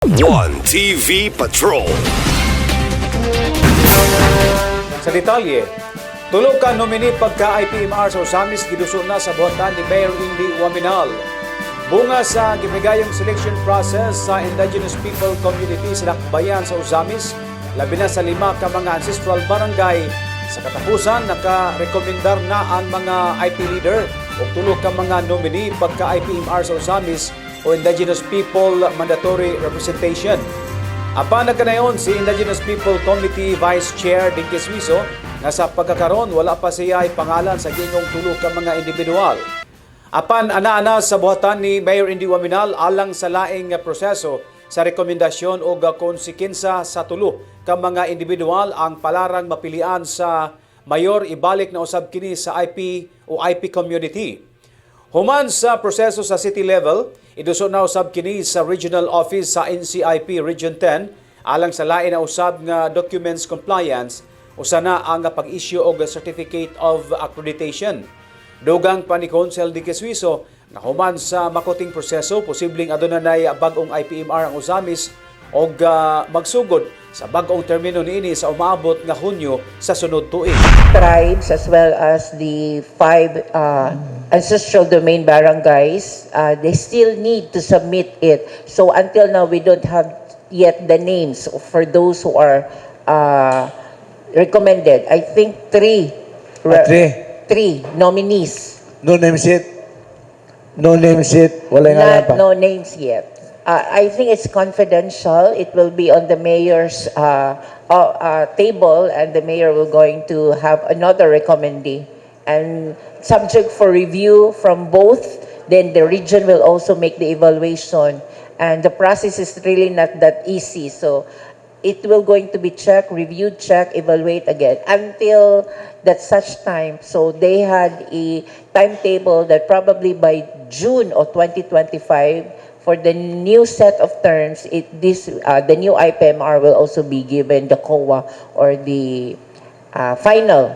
One TV Patrol. Sa detalye, tulog ka nominee pagka-IPMR sa Osamis giduso na sa buhatan ni Mayor Indy Waminal. Bunga sa gibigayong selection process sa Indigenous People Community sa Dakbayan sa Osamis, labi na sa 5 ka mga ancestral barangay. Sa katapusan, naka-rekomendar na ang mga IP leader o tulog ka mga nominee pagka-IPMR sa Osamis o Indigenous People Mandatory Representation. Apan nagkanayon si Indigenous People Committee Vice Chair Dinky Suizo nga sa pagkakaroon wala pa siya ay pangalan sa gingong tulog ka mga individual. Apan ana-ana sa buhatan ni Mayor Indy Waminal alang sa laing proseso sa rekomendasyon o konsekensa sa tulo ka mga individual ang palarang mapilian sa mayor ibalik na usab kini sa IP o IP community. Human sa proseso sa city level, iduso na usab kini sa regional office sa NCIP Region 10 alang sa lain na usab nga documents compliance usa na ang pag-issue og certificate of accreditation. Dugang pa ni Council Dinky Suizo na human sa makuting proseso posibleng adunay bag-ong IPMR ang Osamis og magsugod sa bag-ong termino niini sa umaabot nga Hunyo sa sunod tuig. Tribes as well as the 5 ancestral domain barangays, they still need to submit it. So until now, we don't have yet the names for those who are recommended. I think 3 nominees. No name sheet. No name sheet. Wala nga pa. No names yet. I think it's confidential. It will be on the mayor's table, and the mayor will going to have another recommendee. And subject for review from both, then the region will also make the evaluation. And the process is really not that easy. So it will going to be check, review, check, evaluate again until that such time. So they had a timetable that probably by June of 2025, for the new set of terms, the new IPMR will also be given the COA or the final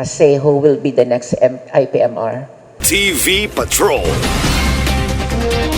say who will be the next IPMR. TV Patrol.